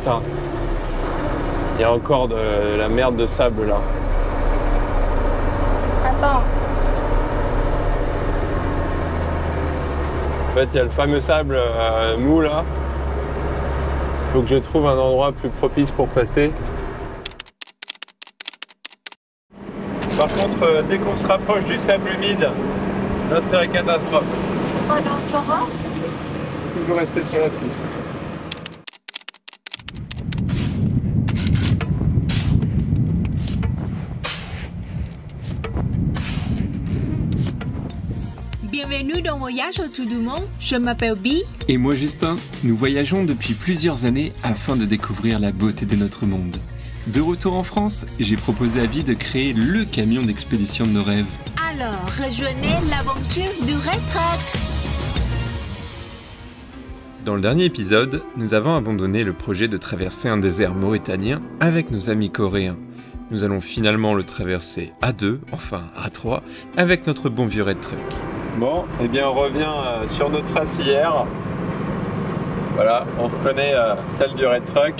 putain. Il y a encore de la merde de sable là. Attends. En fait, il y a le fameux sable mou là. Faut que je trouve un endroit plus propice pour passer. Par contre, dès qu'on se rapproche du sable humide, là c'est la catastrophe. Oh non, Flora. Faut toujours rester sur la piste. Bienvenue dans Voyage autour du monde, je m'appelle Bi. Et moi Justin, nous voyageons depuis plusieurs années afin de découvrir la beauté de notre monde. De retour en France, j'ai proposé à Bi de créer le camion d'expédition de nos rêves. Alors, rejoignez l'aventure du Red Truck. Dans le dernier épisode, nous avons abandonné le projet de traverser un désert mauritanien avec nos amis coréens. Nous allons finalement le traverser à deux, enfin à trois, avec notre bon vieux Red Truck. Bon, eh bien on revient sur nos traces hier. Voilà, on reconnaît celle du Red Truck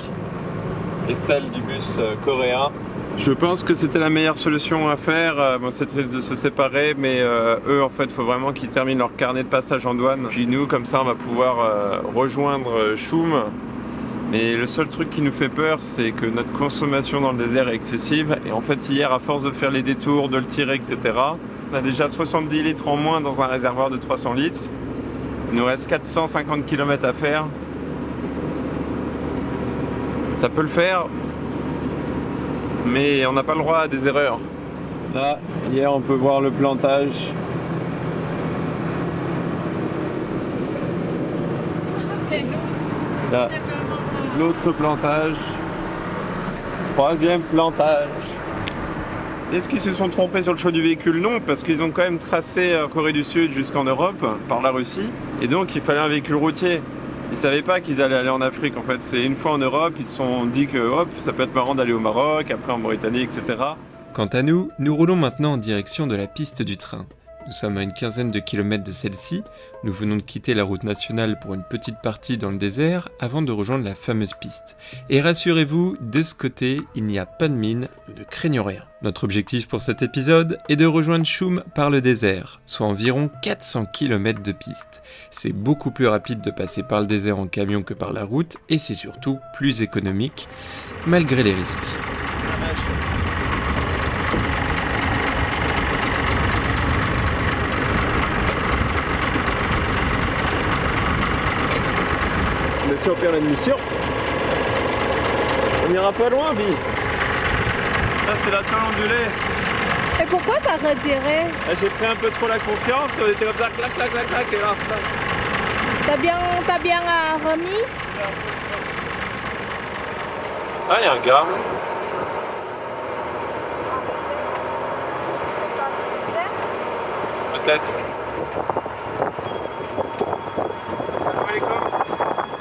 et celle du bus coréen. Je pense que c'était la meilleure solution à faire. Bon, c'est triste de se séparer, mais eux en fait, il faut vraiment qu'ils terminent leur carnet de passage en douane. Puis nous, comme ça, on va pouvoir rejoindre Choum. Mais le seul truc qui nous fait peur, c'est que notre consommation dans le désert est excessive. Et en fait, hier, à force de faire les détours, de le tirer, etc., on a déjà 70 litres en moins dans un réservoir de 300 litres. Il nous reste 450 km à faire. Ça peut le faire, mais on n'a pas le droit à des erreurs. Là, hier, on peut voir le plantage. Là, l'autre plantage. Troisième plantage. Est-ce qu'ils se sont trompés sur le choix du véhicule? Non, parce qu'ils ont quand même tracé Corée du Sud jusqu'en Europe, par la Russie. Et donc, il fallait un véhicule routier. Ils savaient pas qu'ils allaient aller en Afrique, en fait. C'est une fois en Europe, ils se sont dit que hop, ça peut être marrant d'aller au Maroc, après en Mauritanie, etc. Quant à nous, nous roulons maintenant en direction de la piste du train. Nous sommes à une quinzaine de kilomètres de celle-ci, nous venons de quitter la route nationale pour une petite partie dans le désert avant de rejoindre la fameuse piste. Et rassurez-vous, de ce côté, il n'y a pas de mine, nous ne craignons rien. Notre objectif pour cet épisode est de rejoindre Choum par le désert, soit environ 400 km de piste. C'est beaucoup plus rapide de passer par le désert en camion que par la route, et c'est surtout plus économique, malgré les risques. Mais si on perd l'admission, on n'ira pas loin, Bi. Ça, c'est la tôle ondulée. Et pourquoi ça retiré? J'ai pris un peu trop la confiance, on était comme ça, clac, clac, clac, clac, et là, clac. T'as bien remis? Ah, il y a un gars. Peut-être. Salam alaikum.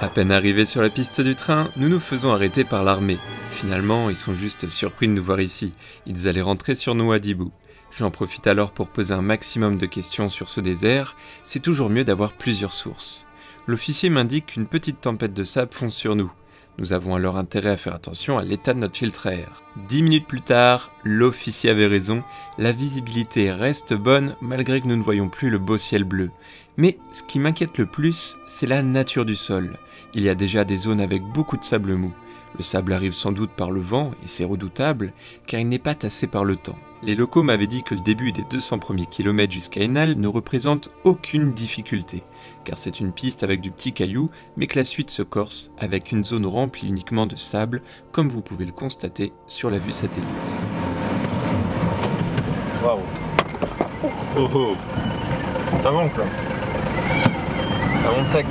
À peine arrivés sur la piste du train, nous nous faisons arrêter par l'armée. Finalement, ils sont juste surpris de nous voir ici. Ils allaient rentrer sur nous à Dibou. J'en profite alors pour poser un maximum de questions sur ce désert. C'est toujours mieux d'avoir plusieurs sources. L'officier m'indique qu'une petite tempête de sable fonce sur nous. Nous avons alors intérêt à faire attention à l'état de notre filtre à air. 10 minutes plus tard, l'officier avait raison, la visibilité reste bonne malgré que nous ne voyons plus le beau ciel bleu. Mais ce qui m'inquiète le plus, c'est la nature du sol. Il y a déjà des zones avec beaucoup de sable mou. Le sable arrive sans doute par le vent et c'est redoutable car il n'est pas tassé par le temps. Les locaux m'avaient dit que le début des 200 premiers kilomètres jusqu'à Enal ne représente aucune difficulté car c'est une piste avec du petit caillou mais que la suite se corse avec une zone remplie uniquement de sable comme vous pouvez le constater sur la vue satellite. Waouh. Oh oh. Ça monte là. Ça monte sec.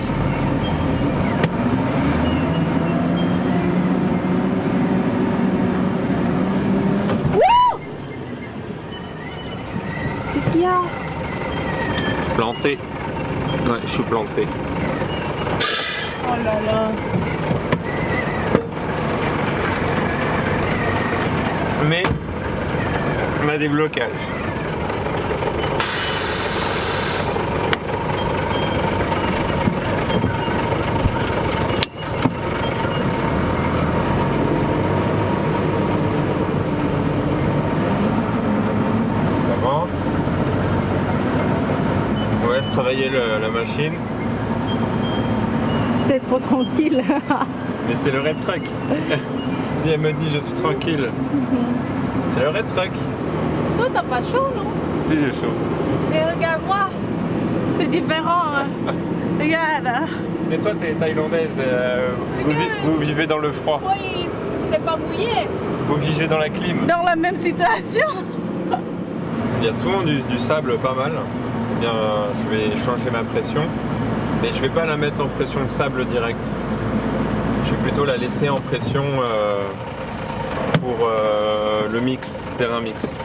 Qu'est-ce qu'il y a? Je suis planté. Ouais, je suis planté. Oh là là. Mais on a des blocages. travailler la machine. T'es trop tranquille. Mais c'est le Red Truck. Et elle me dit je suis tranquille. C'est le Red Truck. Toi, t'as pas chaud, non? Oui, j'ai chaud. Mais regarde-moi, c'est différent. Hein. Regarde. Mais toi, t'es thaïlandaise. Vous vivez dans le froid. Toi, t'es pas mouillé. Vous vivez dans la clim. Dans la même situation. Il y a souvent du sable pas mal. Eh bien, je vais changer ma pression. Mais je vais pas la mettre en pression de sable direct. Je vais plutôt la laisser en pression pour le mixte, terrain mixte.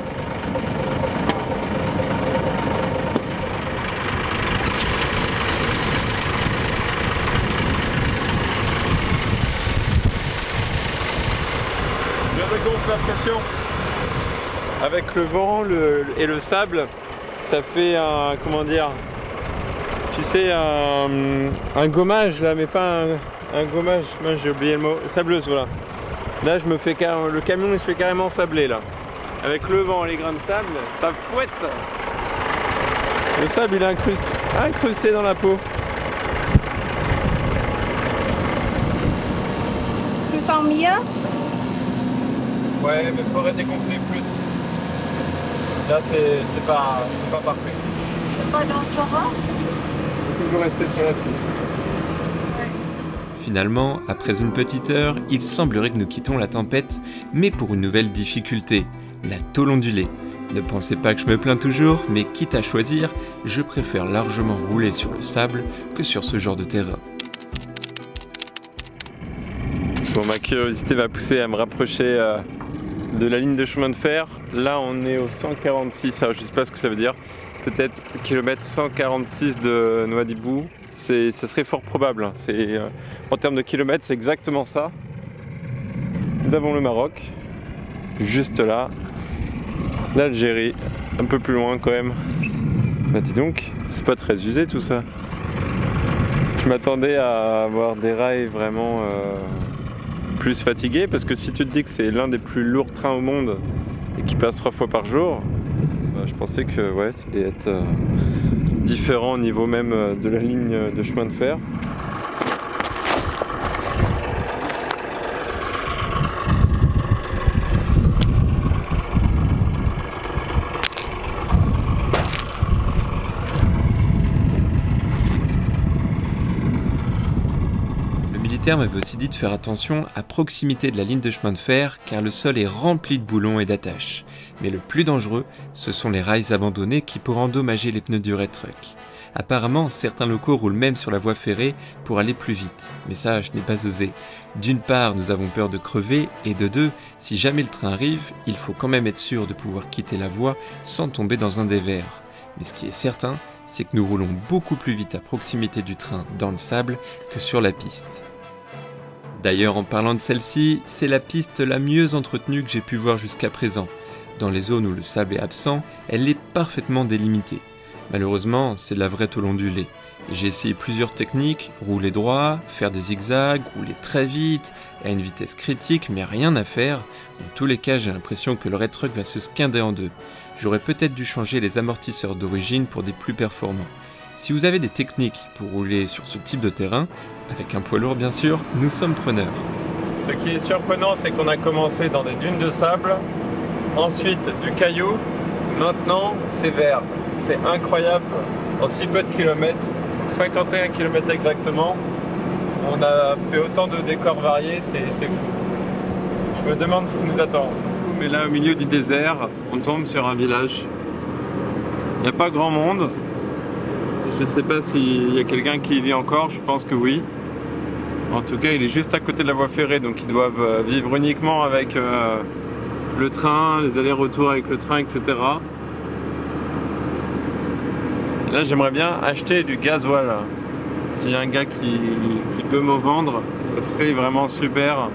Je gonfle la pression. Avec le vent et le sable, ça fait un, comment dire, tu sais, un gommage là, mais pas un gommage, moi j'ai oublié le mot, sableuse, voilà. Là je me fais le camion il se fait carrément sabler là. Avec le vent et les grains de sable, ça fouette. Le sable il est incrusté dans la peau. Tu sens mieux? Ouais, mais il faudrait dégonfler plus. Là c'est pas parfait. C'est pas dangereux? Il faut toujours rester sur la piste. Finalement, après une petite heure, il semblerait que nous quittons la tempête, mais pour une nouvelle difficulté, la tôle ondulée. Ne pensez pas que je me plains toujours, mais quitte à choisir, je préfère largement rouler sur le sable que sur ce genre de terrain. Bon, ma curiosité m'a poussé à me rapprocher de la ligne de chemin de fer. Là on est au 146, alors je sais pas ce que ça veut dire. Peut-être kilomètre 146 de Nouadhibou. Ça serait fort probable. En termes de kilomètres, c'est exactement ça. Nous avons le Maroc, juste là. L'Algérie, un peu plus loin quand même. Bah dis donc, c'est pas très usé tout ça. Je m'attendais à avoir des rails vraiment plus fatigués, parce que si tu te dis que c'est l'un des plus lourds trains au monde et qui passe 3 fois par jour, bah, je pensais que ouais, ça allait être différent au niveau même de la ligne de chemin de fer. Le militaire m'avait aussi dit de faire attention à proximité de la ligne de chemin de fer car le sol est rempli de boulons et d'attaches. Mais le plus dangereux, ce sont les rails abandonnés qui pourraient endommager les pneus du Red Truck. Apparemment, certains locaux roulent même sur la voie ferrée pour aller plus vite, mais ça, je n'ai pas osé. D'une part, nous avons peur de crever, et de deux, si jamais le train arrive, il faut quand même être sûr de pouvoir quitter la voie sans tomber dans un dévers. Mais ce qui est certain, c'est que nous roulons beaucoup plus vite à proximité du train dans le sable que sur la piste. D'ailleurs, en parlant de celle-ci, c'est la piste la mieux entretenue que j'ai pu voir jusqu'à présent. Dans les zones où le sable est absent, elle est parfaitement délimitée. Malheureusement, c'est de la vraie tôle ondulée. J'ai essayé plusieurs techniques, rouler droit, faire des zigzags, rouler très vite, à une vitesse critique, mais rien à faire. Dans tous les cas, j'ai l'impression que le Red Truck va se scinder en deux. J'aurais peut-être dû changer les amortisseurs d'origine pour des plus performants. Si vous avez des techniques pour rouler sur ce type de terrain, avec un poids lourd bien sûr, nous sommes preneurs. Ce qui est surprenant, c'est qu'on a commencé dans des dunes de sable, ensuite du caillou, maintenant c'est vert. C'est incroyable, en si peu de kilomètres, 51 km exactement, on a fait autant de décors variés, c'est fou. Je me demande ce qui nous attend. Mais là, au milieu du désert, on tombe sur un village. Il n'y a pas grand monde. Je ne sais pas s'il y a quelqu'un qui y vit encore, je pense que oui. En tout cas, il est juste à côté de la voie ferrée, donc ils doivent vivre uniquement avec le train, les allers-retours avec le train, etc. Là, j'aimerais bien acheter du gasoil. S'il y a un gars qui peut m'en vendre, ça serait vraiment super.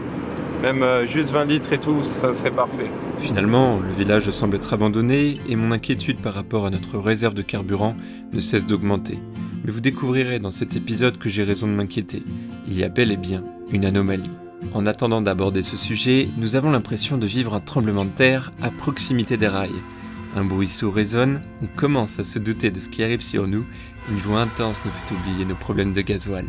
Même juste 20 litres et tout, ça serait parfait. Finalement, le village semble être abandonné et mon inquiétude par rapport à notre réserve de carburant ne cesse d'augmenter. Mais vous découvrirez dans cet épisode que j'ai raison de m'inquiéter. Il y a bel et bien une anomalie. En attendant d'aborder ce sujet, nous avons l'impression de vivre un tremblement de terre à proximité des rails. Un bruit sourd résonne, on commence à se douter de ce qui arrive sur nous, une joie intense nous fait oublier nos problèmes de gasoil.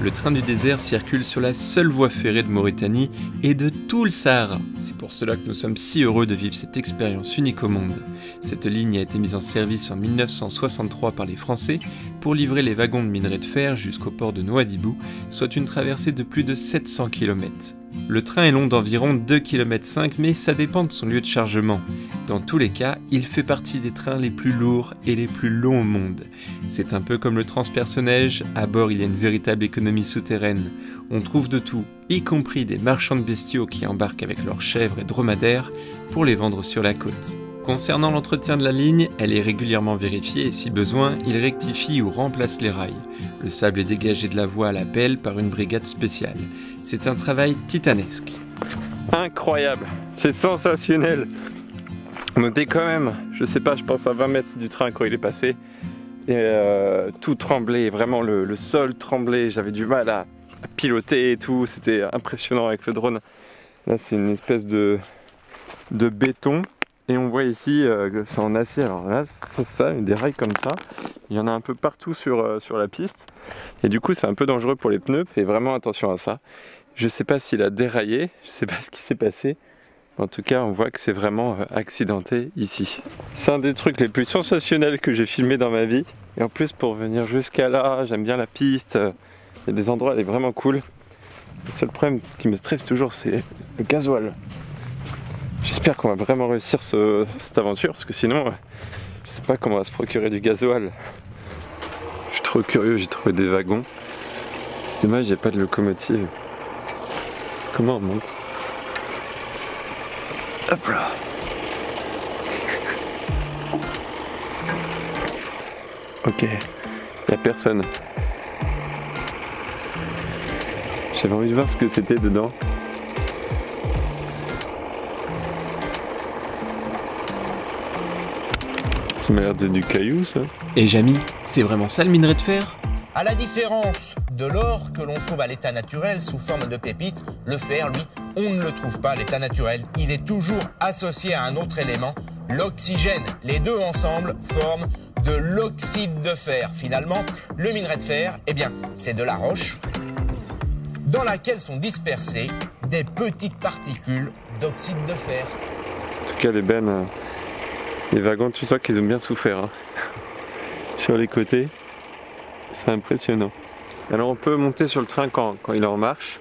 Le train du désert circule sur la seule voie ferrée de Mauritanie et de tout le Sahara. C'est pour cela que nous sommes si heureux de vivre cette expérience unique au monde. Cette ligne a été mise en service en 1963 par les Français pour livrer les wagons de minerai de fer jusqu'au port de Nouadhibou, soit une traversée de plus de 700 km. Le train est long d'environ 2,5 km, mais ça dépend de son lieu de chargement. Dans tous les cas, il fait partie des trains les plus lourds et les plus longs au monde. C'est un peu comme le transpersonnage, à bord il y a une véritable économie souterraine. On trouve de tout, y compris des marchands de bestiaux qui embarquent avec leurs chèvres et dromadaires pour les vendre sur la côte. Concernant l'entretien de la ligne, elle est régulièrement vérifiée et si besoin, il rectifie ou remplace les rails. Le sable est dégagé de la voie à la pelle par une brigade spéciale. C'est un travail titanesque. Incroyable, c'est sensationnel. On était quand même, je sais pas, je pense à 20 mètres du train quand il est passé. Et tout tremblait, vraiment le sol tremblait, j'avais du mal à piloter et tout, c'était impressionnant avec le drone. Là c'est une espèce de béton. Et on voit ici que c'est en acier, alors là c'est ça, des rails comme ça, il y en a un peu partout sur la piste, et du coup c'est un peu dangereux pour les pneus, faites vraiment attention à ça. Je sais pas s'il a déraillé, je sais pas ce qui s'est passé, en tout cas on voit que c'est vraiment accidenté ici. C'est un des trucs les plus sensationnels que j'ai filmé dans ma vie, et en plus pour venir jusqu'à là, j'aime bien la piste, il y a des endroits, elle est vraiment cool. Le seul problème qui me stresse toujours c'est le gasoil. J'espère qu'on va vraiment réussir cette aventure, parce que sinon, je sais pas comment on va se procurer du gasoil. Je suis trop curieux, j'ai trouvé des wagons. C'est dommage, il n'y a pas de locomotive. Comment on monte? Hop là. Ok, il n'y a personne. J'avais envie de voir ce que c'était dedans. Ça m'a l'air de du caillou ça. Et Jamy, c'est vraiment ça le minerai de fer? À la différence de l'or que l'on trouve à l'état naturel sous forme de pépites, le fer, lui, on ne le trouve pas à l'état naturel. Il est toujours associé à un autre élément, l'oxygène. Les deux ensemble forment de l'oxyde de fer. Finalement, le minerai de fer, eh bien, c'est de la roche dans laquelle sont dispersées des petites particules d'oxyde de fer. En tout cas, les bennes, les wagons, tu sens qu'ils ont bien souffert hein. Sur les côtés. C'est impressionnant. Alors on peut monter sur le train quand il est en marche.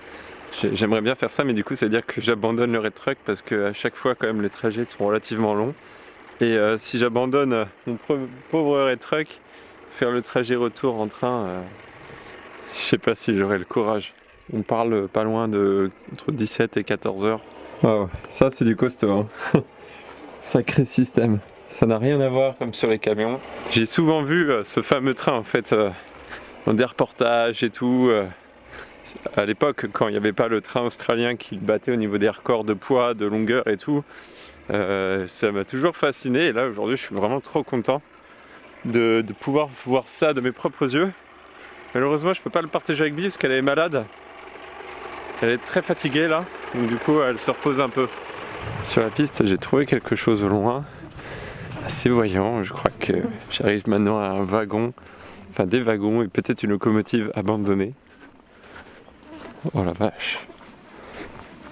J'aimerais bien faire ça, mais du coup ça veut dire que j'abandonne le Red Truck parce qu'à chaque fois quand même les trajets sont relativement longs. Et si j'abandonne mon pauvre Red Truck, faire le trajet retour en train, je sais pas si j'aurai le courage. On parle pas loin de entre 17 et 14 heures. Oh, ça c'est du costaud hein. Sacré système. Ça n'a rien à voir comme sur les camions. J'ai souvent vu ce fameux train en fait dans des reportages et tout. À l'époque, quand il n'y avait pas le train australien qui battait au niveau des records de poids, de longueur et tout, ça m'a toujours fasciné. Et là aujourd'hui, je suis vraiment trop content de pouvoir voir ça de mes propres yeux. Malheureusement, je peux pas le partager avec Bi parce qu'elle est malade. Elle est très fatiguée là, donc du coup, elle se repose un peu. Sur la piste, j'ai trouvé quelque chose au loin. Assez voyant, je crois que j'arrive maintenant à un wagon, enfin des wagons et peut-être une locomotive abandonnée. Oh la vache,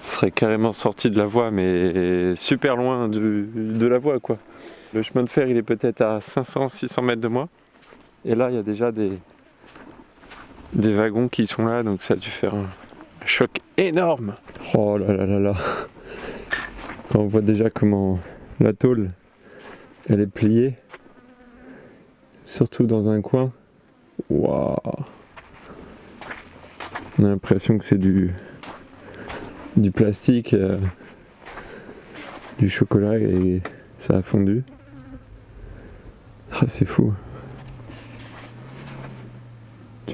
je serais carrément sorti de la voie mais super loin de la voie quoi. Le chemin de fer il est peut-être à 500-600 mètres de moi et là il y a déjà des wagons qui sont là donc ça a dû faire un choc énorme. Oh là là là là, on voit déjà comment la tôle elle est pliée, surtout dans un coin. Waouh! On a l'impression que c'est du plastique, du chocolat et ça a fondu. Ah, c'est fou.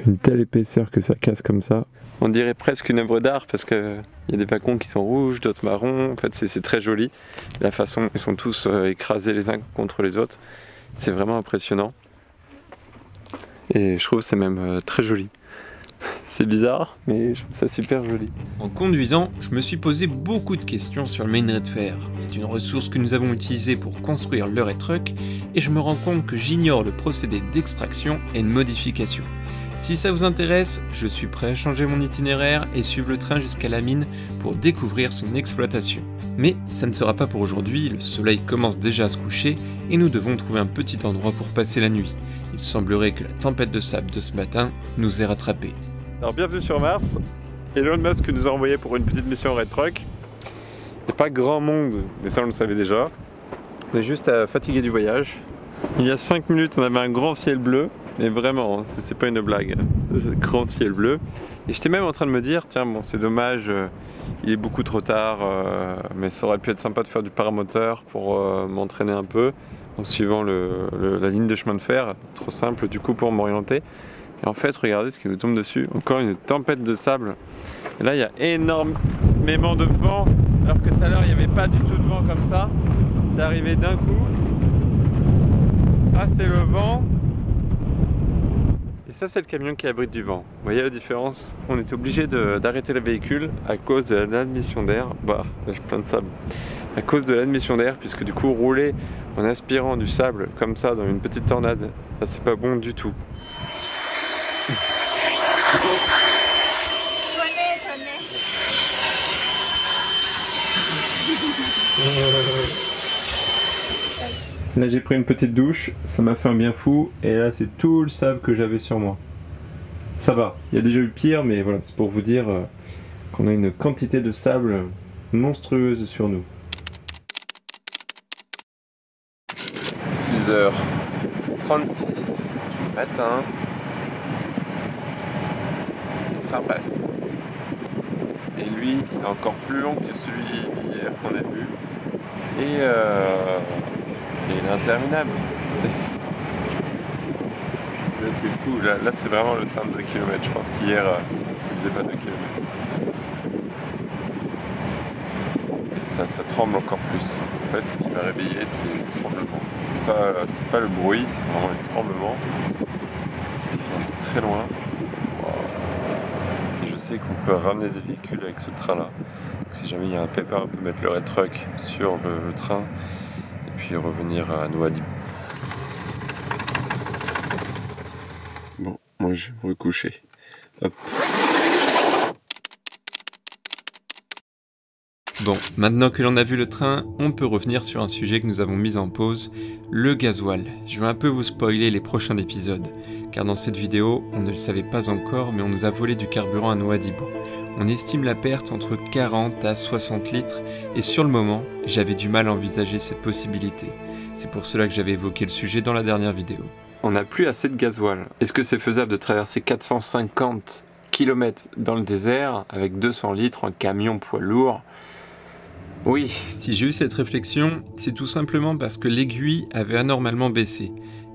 Une telle épaisseur que ça casse comme ça. On dirait presque une œuvre d'art parce qu'il y a des wagons qui sont rouges, d'autres marrons. En fait, c'est très joli. La façon dont ils sont tous écrasés les uns contre les autres, c'est vraiment impressionnant. Et je trouve que c'est même très joli. C'est bizarre, mais je trouve ça super joli. En conduisant, je me suis posé beaucoup de questions sur le minerai de fer. C'est une ressource que nous avons utilisée pour construire le Red Truck et je me rends compte que j'ignore le procédé d'extraction et de modification. Si ça vous intéresse, je suis prêt à changer mon itinéraire et suivre le train jusqu'à la mine pour découvrir son exploitation. Mais ça ne sera pas pour aujourd'hui, le soleil commence déjà à se coucher et nous devons trouver un petit endroit pour passer la nuit. Il semblerait que la tempête de sable de ce matin nous ait rattrapés. Alors bienvenue sur Mars. Elon Musk nous a envoyé pour une petite mission Red Truck. Il n'y a pas grand monde, mais ça on le savait déjà. On est juste fatigué du voyage. Il y a 5 minutes on avait un grand ciel bleu. Mais vraiment, c'est pas une blague, grand ciel bleu. Et j'étais même en train de me dire, tiens bon c'est dommage, il est beaucoup trop tard, mais ça aurait pu être sympa de faire du paramoteur pour m'entraîner un peu en suivant la ligne de chemin de fer, trop simple du coup pour m'orienter. Et en fait, regardez ce qui nous tombe dessus, encore une tempête de sable. Et là il y a énormément de vent, alors que tout à l'heure il n'y avait pas du tout de vent comme ça. C'est arrivé d'un coup. Ça c'est le vent. Et ça c'est le camion qui abrite du vent. Vous voyez la différence? On était obligé d'arrêter le véhicule à cause de l'admission d'air. Bah, j'ai plein de sable. À cause de l'admission d'air, puisque du coup rouler en aspirant du sable comme ça dans une petite tornade, ça c'est pas bon du tout. Là j'ai pris une petite douche, ça m'a fait un bien fou et là c'est tout le sable que j'avais sur moi. Ça va, il y a déjà eu pire mais voilà, c'est pour vous dire qu'on a une quantité de sable monstrueuse sur nous. 6h36 du matin, le train passe. Et lui, il est encore plus long que celui d'hier qu'on a vu. Et il est interminable. Là c'est fou, là c'est vraiment le train de 2 km. Je pense qu'hier il faisait pas 2 km. Et ça tremble encore plus. En fait ce qui m'a réveillé c'est le tremblement. C'est pas le bruit, c'est vraiment le tremblement. Ce qui vient de très loin. Et je sais qu'on peut ramener des véhicules avec ce train là. Donc si jamais il y a un pépin, on peut mettre le Red Truck sur le train. Puis revenir à Nouadhibou. Bon, moi je vais me recoucher. Hop. Bon, maintenant que l'on a vu le train, on peut revenir sur un sujet que nous avons mis en pause, le gasoil. Je vais un peu vous spoiler les prochains épisodes, car dans cette vidéo, on ne le savait pas encore, mais on nous a volé du carburant à Nouadhibou. On estime la perte entre 40 à 60 litres, et sur le moment, j'avais du mal à envisager cette possibilité. C'est pour cela que j'avais évoqué le sujet dans la dernière vidéo. On n'a plus assez de gasoil. Est-ce que c'est faisable de traverser 450 km dans le désert avec 200 litres en camion poids lourd? Oui. Si j'ai eu cette réflexion, c'est tout simplement parce que l'aiguille avait anormalement baissé.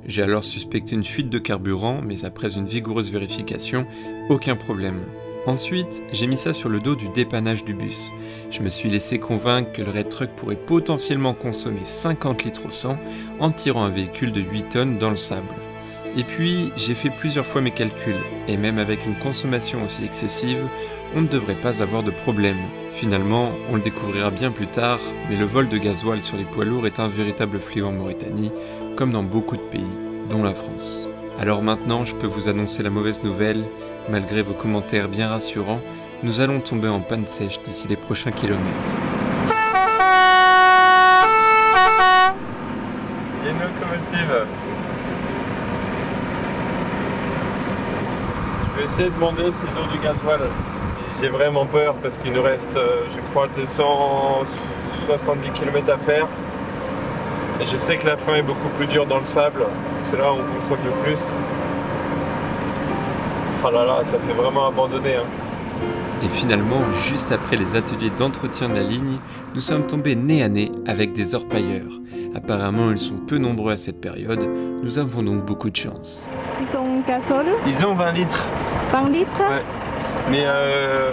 J'ai alors suspecté une fuite de carburant, mais après une vigoureuse vérification, aucun problème. Ensuite, j'ai mis ça sur le dos du dépannage du bus. Je me suis laissé convaincre que le Red Truck pourrait potentiellement consommer 50 litres au 100 en tirant un véhicule de 8 tonnes dans le sable. Et puis, j'ai fait plusieurs fois mes calculs, et même avec une consommation aussi excessive, on ne devrait pas avoir de problème. Finalement, on le découvrira bien plus tard, mais le vol de gasoil sur les poids lourds est un véritable fléau en Mauritanie, comme dans beaucoup de pays, dont la France. Alors maintenant, je peux vous annoncer la mauvaise nouvelle. Malgré vos commentaires bien rassurants, nous allons tomber en panne sèche d'ici les prochains kilomètres. Il y a une locomotive. Je vais essayer de demander s'ils ont du gasoil. J'ai vraiment peur parce qu'il nous reste, je crois, 270 km à faire. Et je sais que la fin est beaucoup plus dure dans le sable. C'est là où on consomme le plus. Oh là là, ça fait vraiment abandonner. Hein. Et finalement, juste après les ateliers d'entretien de la ligne, nous sommes tombés nez à nez avec des orpailleurs. Apparemment, ils sont peu nombreux à cette période, nous avons donc beaucoup de chance. Ils ont gazole? Ils ont 20 litres. 20 litres? Ouais. Mais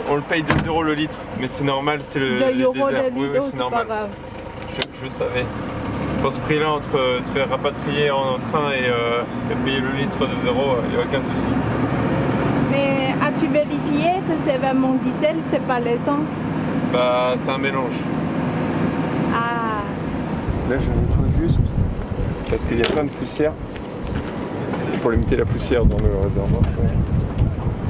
on le paye 2 € le litre. Mais c'est normal, c'est le désert. Oui, c'est normal. Je savais. Pour ce prix-là, entre se faire rapatrier en train et payer le litre de 0, il n'y a aucun souci. Mais as-tu vérifié que c'est vraiment diesel, c'est pas l'essence? Bah, c'est un mélange. Ah, Là, je nettoie juste parce qu'il y a plein de poussière. Il faut limiter la poussière dans le réservoir.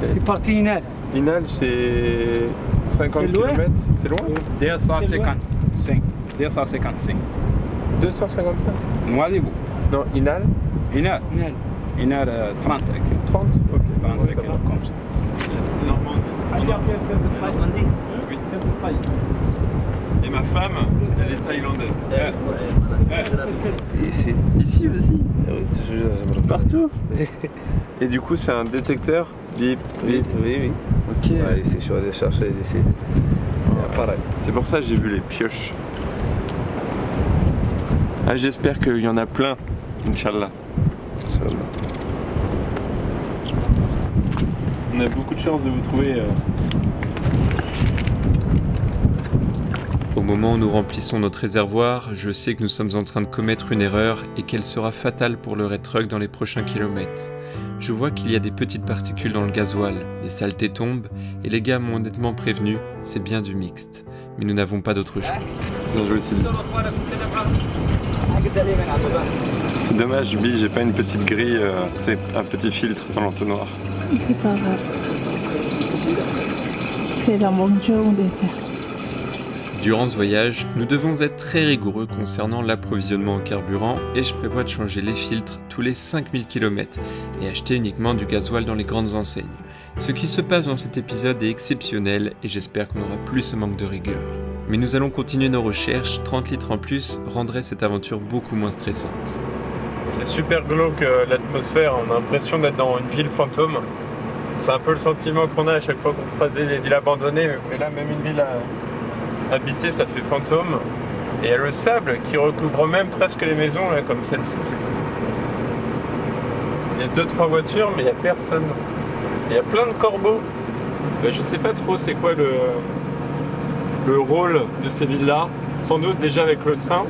C'est parti Inal. Inal, c'est 50 C'est loin. km. C'est loin? 255. 255. 255? Nouadhibou. Non, Inal? Inal. Inal 30. 30? Ok. 30 Ouais, ça va. comme ça. Normandie. Oui. Et ma femme, elle est thaïlandaise. Ici. Ici aussi? Partout. Et du coup, c'est un détecteur bip, bip. Oui. Ok. Ouais, ici, je suis allé chercher d'ici. Pareil. C'est pour ça que j'ai vu les pioches. Ah, j'espère qu'il y en a plein, Inch'Allah. On a beaucoup de chance de vous trouver. Au moment où nous remplissons notre réservoir, je sais que nous sommes en train de commettre une erreur et qu'elle sera fatale pour le Red Truck dans les prochains kilomètres. Je vois qu'il y a des petites particules dans le gasoil, des saletés tombent, et les gars m'ont honnêtement prévenu, c'est bien du mixte. Mais nous n'avons pas d'autre choix. Bien joué, Sylvie. C'est dommage, Bi, j'ai pas une petite grille, c'est un petit filtre dans l'entonnoir. c'est pas grave. C'est un bon jeu au dessert. Durant ce voyage, nous devons être très rigoureux concernant l'approvisionnement en carburant et je prévois de changer les filtres tous les 5000 km et acheter uniquement du gasoil dans les grandes enseignes. Ce qui se passe dans cet épisode est exceptionnel et j'espère qu'on n'aura plus ce manque de rigueur. Mais nous allons continuer nos recherches, 30 litres en plus rendrait cette aventure beaucoup moins stressante. C'est super glauque l'atmosphère, on a l'impression d'être dans une ville fantôme. C'est un peu le sentiment qu'on a à chaque fois qu'on croisait les villes abandonnées, mais là même une ville habitée ça fait fantôme. Et il y a le sable qui recouvre même presque les maisons là, comme celle-ci, c'est fou. Il y a 2-3 voitures mais il n'y a personne. Il y a plein de corbeaux. Ben, je sais pas trop c'est quoi le rôle de ces villes-là. Sans doute déjà avec le train.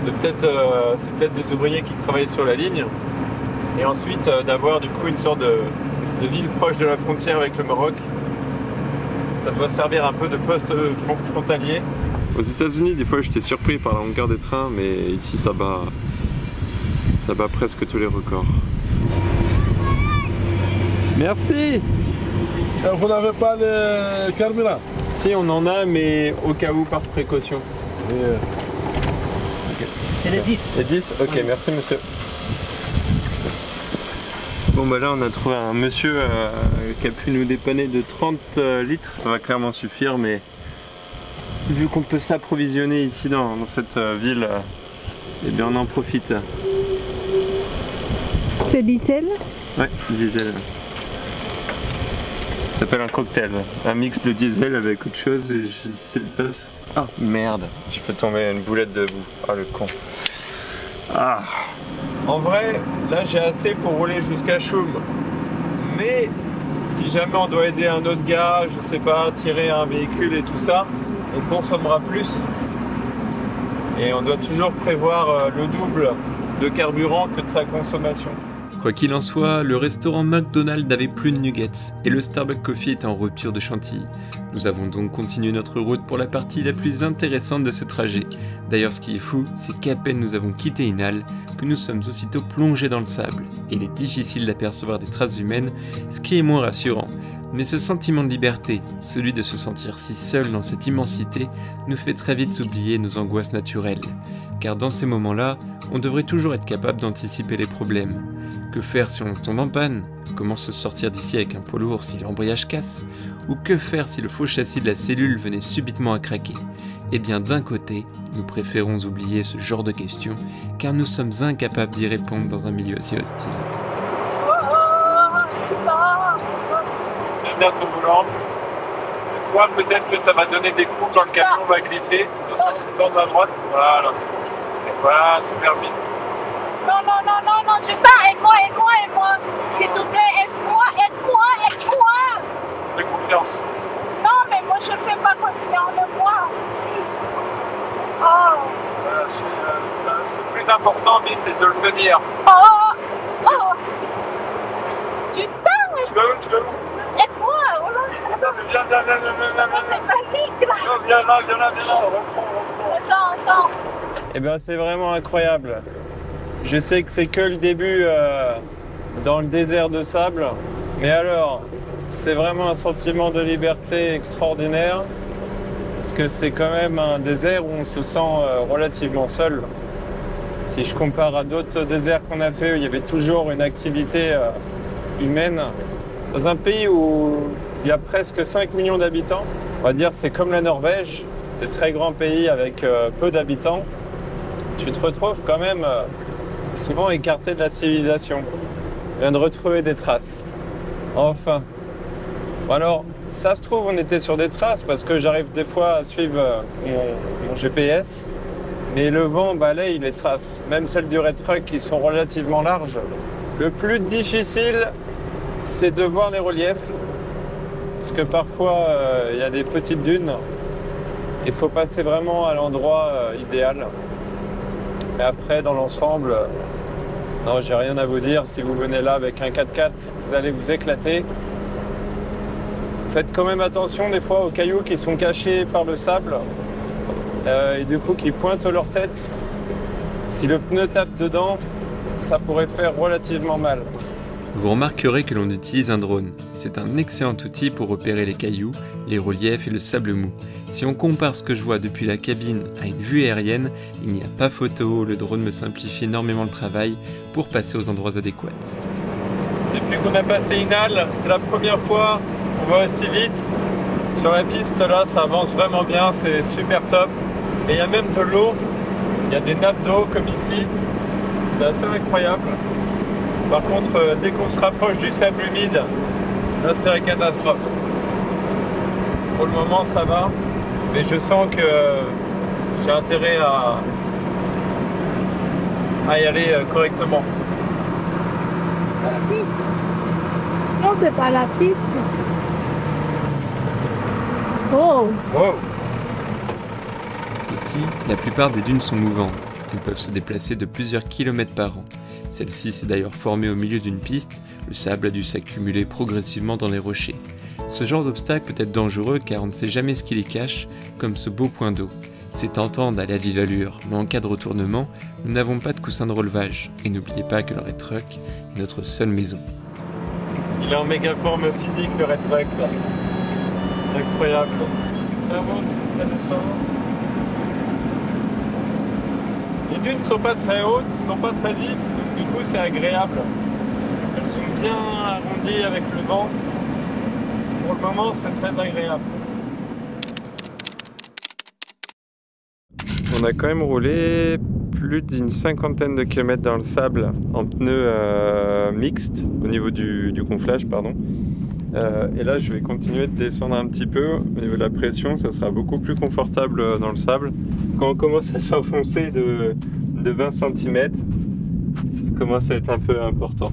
C'est peut-être des ouvriers qui travaillent sur la ligne. Et ensuite d'avoir du coup une sorte de ville proche de la frontière avec le Maroc. Ça doit servir un peu de poste frontalier. Aux États-Unis, des fois j'étais surpris par la longueur des trains, mais ici ça bat presque tous les records. Merci. Vous n'avez pas le carburant? Si, on en a, mais au cas où, par précaution. C'est les 10. Les 10? Ok, merci monsieur. Bon bah là on a trouvé un monsieur qui a pu nous dépanner de 30 litres. Ça va clairement suffire, mais vu qu'on peut s'approvisionner ici dans cette ville, eh bien on en profite. C'est diesel? Ouais, diesel. Ça s'appelle un cocktail, un mix de diesel avec autre chose. Et je sais pas. Ah merde, j'ai fait tomber une boulette de boue. Ah le con. Ah. En vrai, là j'ai assez pour rouler jusqu'à Choum. Mais si jamais on doit aider un autre gars, je sais pas, tirer un véhicule et tout ça, on consommera plus. Et on doit toujours prévoir le double de carburant que de sa consommation. Quoi qu'il en soit, le restaurant McDonald's n'avait plus de nuggets et le Starbucks Coffee était en rupture de chantilly. Nous avons donc continué notre route pour la partie la plus intéressante de ce trajet. D'ailleurs, ce qui est fou, c'est qu'à peine nous avons quitté Inal, que nous sommes aussitôt plongés dans le sable. Et il est difficile d'apercevoir des traces humaines, ce qui est moins rassurant. Mais ce sentiment de liberté, celui de se sentir si seul dans cette immensité, nous fait très vite oublier nos angoisses naturelles. Car dans ces moments-là, on devrait toujours être capable d'anticiper les problèmes. Que faire si on tombe en panne? Comment se sortir d'ici avec un poids lourd si l'embrayage casse? Ou que faire si le faux châssis de la cellule venait subitement à craquer? Eh bien d'un côté, nous préférons oublier ce genre de questions, car nous sommes incapables d'y répondre dans un milieu aussi hostile. C'est bien ton volant. Une fois peut-être que ça va donner des coups quand le camion va glisser. Dans à droite, voilà. Et voilà, super vite. Non, c'est ça, aide-moi, s'il te plaît, aide-moi. Fais confiance. Non, mais moi je fais pas confiance en moi. Si. Oh. Voilà, suis la trace. de le tenir. Oh, oh. Justin, Tu vas où? Tu vas où? aide-moi. Oh là. Viens, Oh, c'est panique là. viens là, reprends. Attends. Eh bien, c'est vraiment incroyable. Je sais que c'est que le début dans le désert de sable, mais alors, c'est vraiment un sentiment de liberté extraordinaire, parce que c'est quand même un désert où on se sent relativement seul. Si je compare à d'autres déserts qu'on a fait, où il y avait toujours une activité humaine, dans un pays où il y a presque 5 millions d'habitants, on va dire c'est comme la Norvège, des très grands pays avec peu d'habitants, tu te retrouves quand même souvent écarté de la civilisation. Je viens de retrouver des traces. Enfin. Bon alors, ça se trouve, on était sur des traces parce que j'arrive des fois à suivre mon GPS, mais le vent balaye les traces, même celles du Red Truck qui sont relativement larges. Le plus difficile, c'est de voir les reliefs, parce que parfois, il y a des petites dunes. Il faut passer vraiment à l'endroit idéal. Mais après, dans l'ensemble, non, j'ai rien à vous dire. Si vous venez là avec un 4x4, vous allez vous éclater. Faites quand même attention des fois aux cailloux qui sont cachés par le sable et du coup qui pointent leur tête. Si le pneu tape dedans, ça pourrait faire relativement mal. Vous remarquerez que l'on utilise un drone. C'est un excellent outil pour repérer les cailloux, les reliefs et le sable mou. Si on compare ce que je vois depuis la cabine à une vue aérienne, il n'y a pas photo, le drone me simplifie énormément le travail pour passer aux endroits adéquats. Depuis qu'on a passé Inal, c'est la première fois qu'on va aussi vite. Sur la piste là, ça avance vraiment bien, c'est super top. Et il y a même de l'eau, il y a des nappes d'eau comme ici, c'est assez incroyable. Par contre, dès qu'on se rapproche du sable humide, là c'est la catastrophe. Pour le moment ça va, mais je sens que j'ai intérêt à y aller correctement. C'est la piste. Non, c'est pas la piste. Oh! Wow. Ici, la plupart des dunes sont mouvantes. Elles peuvent se déplacer de plusieurs kilomètres par an. Celle-ci s'est d'ailleurs formée au milieu d'une piste, le sable a dû s'accumuler progressivement dans les rochers. Ce genre d'obstacle peut être dangereux car on ne sait jamais ce qui les cache, comme ce beau point d'eau. C'est tentant d'aller à vive allure, mais en cas de retournement, nous n'avons pas de coussin de relevage. Et n'oubliez pas que le Red Truck est notre seule maison. Il est en méga forme physique le Red Truck là. C'est incroyable. Ça monte, ça descend. Les dunes sont pas très hautes, sont pas très vives, donc du coup c'est agréable. Elles sont bien arrondies avec le vent. Pour le moment c'est très agréable. On a quand même roulé plus d'une 50aine de kilomètres dans le sable en pneus mixtes au niveau du gonflage, pardon. Et là je vais continuer de descendre un petit peu au niveau de la pression, ça sera beaucoup plus confortable dans le sable. Quand on commence à s'enfoncer de 20 cm, ça commence à être un peu important.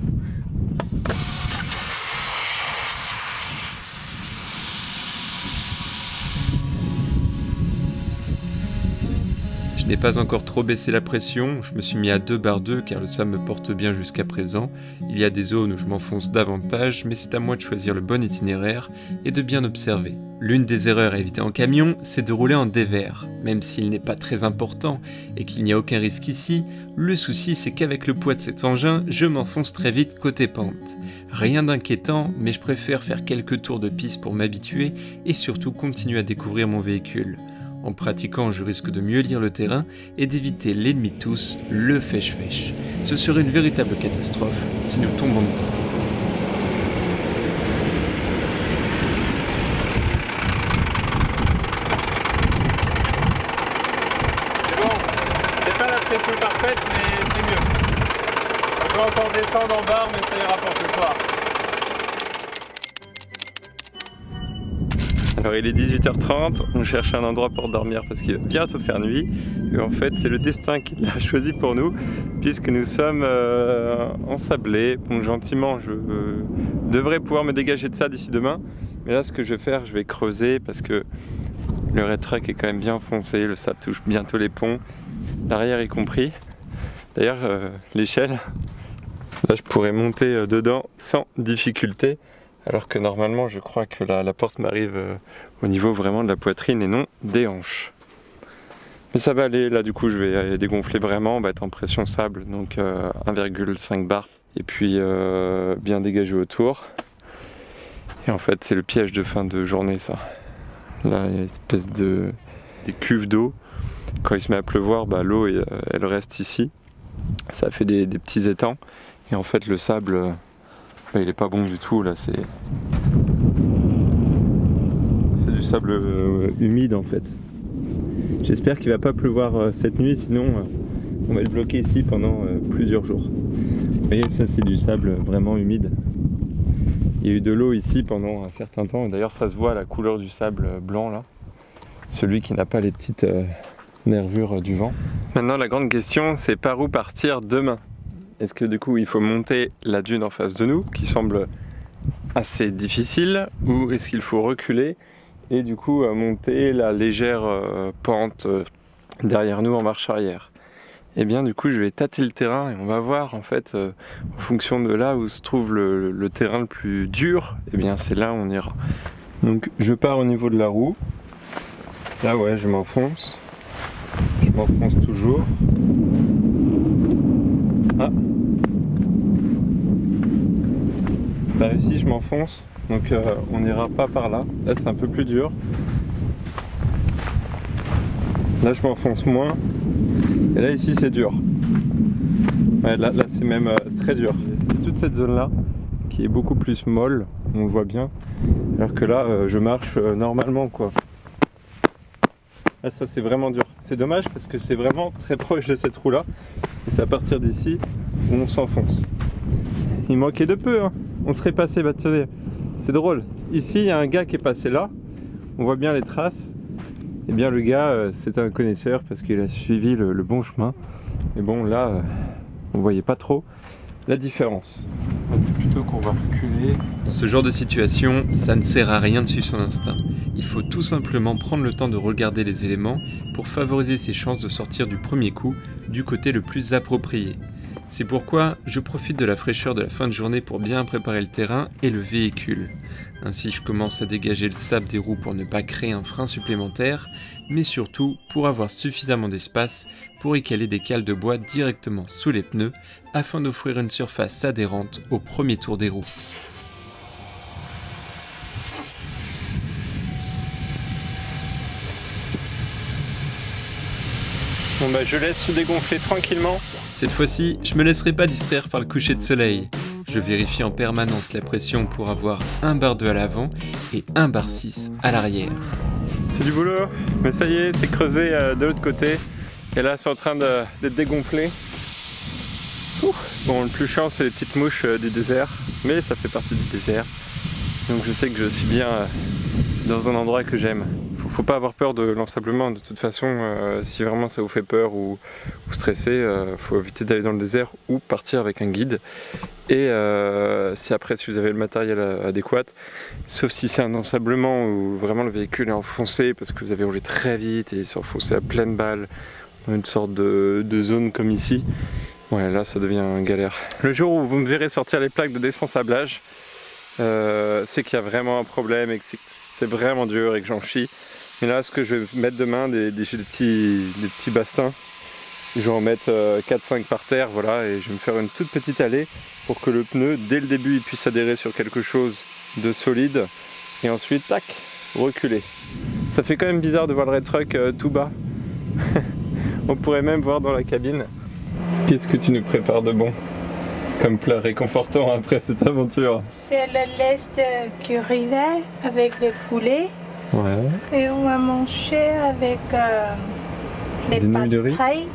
Je n'ai pas encore trop baissé la pression, je me suis mis à 2/2 car le sable me porte bien jusqu'à présent. Il y a des zones où je m'enfonce davantage, mais c'est à moi de choisir le bon itinéraire et de bien observer. L'une des erreurs à éviter en camion, c'est de rouler en dévers. Même s'il n'est pas très important et qu'il n'y a aucun risque ici, le souci c'est qu'avec le poids de cet engin, je m'enfonce très vite côté pente. Rien d'inquiétant, mais je préfère faire quelques tours de piste pour m'habituer et surtout continuer à découvrir mon véhicule. En pratiquant, je risque de mieux lire le terrain et d'éviter l'ennemi de tous, le fèche-fèche. Ce serait une véritable catastrophe si nous tombons dedans. C'est bon, c'est pas la pression parfaite, mais c'est mieux. On peut encore descendre en barre, mais ça ira pour ce soir. Alors il est 18h30, on cherche un endroit pour dormir parce qu'il va bientôt faire nuit. Et en fait c'est le destin qui l'a choisi pour nous puisque nous sommes ensablés. Bon, gentiment je devrais pouvoir me dégager de ça d'ici demain. Mais là ce que je vais faire, je vais creuser parce que le Red Truck est quand même bien foncé. Le sable touche bientôt les ponts, l'arrière y compris. D'ailleurs, l'échelle, là je pourrais monter dedans sans difficulté, alors que normalement je crois que la porte m'arrive au niveau vraiment de la poitrine et non des hanches. Mais ça va aller, là du coup je vais dégonfler vraiment, on va être en pression sable, donc 1,5 bar, et puis bien dégager autour. Et en fait c'est le piège de fin de journée ça. Là il y a une espèce des cuves d'eau. Quand il se met à pleuvoir, bah, l'eau elle reste ici. Ça fait des petits étangs. Et en fait le sable, bah, il est pas bon du tout là. C'est du sable humide en fait. J'espère qu'il va pas pleuvoir cette nuit, sinon on va être bloqué ici pendant plusieurs jours. Vous voyez, ça c'est du sable vraiment humide. Il y a eu de l'eau ici pendant un certain temps. D'ailleurs ça se voit la couleur du sable blanc là. Celui qui n'a pas les petites nervures du vent. Maintenant la grande question, c'est par où partir demain? Est-ce que du coup il faut monter la dune en face de nous, qui semble assez difficile, ou est-ce qu'il faut reculer et du coup monter la légère pente derrière nous en marche arrière? Et bien du coup je vais tâter le terrain et on va voir en fait en fonction de là où se trouve le terrain le plus dur, et bien c'est là où on ira. Donc je pars au niveau de la roue. Là ouais, je m'enfonce toujours. Ah, bah ici je m'enfonce, donc on n'ira pas par là. Là c'est un peu plus dur. Là je m'enfonce moins. Et là ici c'est dur. Ouais, là c'est même très dur. C'est toute cette zone là qui est beaucoup plus molle, on le voit bien. Alors que là je marche normalement quoi. Là ça c'est vraiment dur. C'est dommage parce que c'est vraiment très proche de cette roue là. Et c'est à partir d'ici où on s'enfonce. Il manquait de peu hein. On serait passé, bah tenez, c'est drôle. Ici il y a un gars qui est passé là. On voit bien les traces. Et bien le gars c'est un connaisseur parce qu'il a suivi le bon chemin. Et bon là on voyait pas trop la différence. Plutôt qu'on va reculer. Dans ce genre de situation, ça ne sert à rien de suivre son instinct. Il faut tout simplement prendre le temps de regarder les éléments pour favoriser ses chances de sortir du premier coup du côté le plus approprié. C'est pourquoi je profite de la fraîcheur de la fin de journée pour bien préparer le terrain et le véhicule. Ainsi je commence à dégager le sable des roues pour ne pas créer un frein supplémentaire, mais surtout pour avoir suffisamment d'espace pour y caler des cales de bois directement sous les pneus afin d'offrir une surface adhérente au premier tour des roues. Bon bah je laisse se dégonfler tranquillement. Cette fois-ci, je me laisserai pas distraire par le coucher de soleil. Je vérifie en permanence la pression pour avoir 1 bar 2 à l'avant et 1 bar 6 à l'arrière. C'est du boulot, mais ça y est, c'est creusé de l'autre côté. Et là c'est en train d'être dégonflé. Bon, le plus chiant c'est les petites mouches du désert, mais ça fait partie du désert. Donc je sais que je suis bien dans un endroit que j'aime. Faut pas avoir peur de l'ensablement, de toute façon, si vraiment ça vous fait peur ou stresser, faut éviter d'aller dans le désert ou partir avec un guide. Et si après, si vous avez le matériel adéquat, sauf si c'est un ensablement où vraiment le véhicule est enfoncé parce que vous avez roulé très vite et s'est enfoncé à pleine balle dans une sorte de zone comme ici, ouais là ça devient galère. Le jour où vous me verrez sortir les plaques de désensablage, c'est qu'il y a vraiment un problème et que c'est vraiment dur et que j'en chie. Mais là ce que je vais mettre demain, des petits bastins, je vais en mettre 4-5 par terre, voilà, et je vais me faire une toute petite allée pour que le pneu dès le début il puisse adhérer sur quelque chose de solide et ensuite tac, reculer. Ça fait quand même bizarre de voir le red truck tout bas. On pourrait même voir dans la cabine. Qu'est-ce que tu nous prépares de bon comme plat réconfortant après cette aventure? C'est le lait de curry vert avec le poulet. Ouais. Et on va manger avec les pâtes de riz.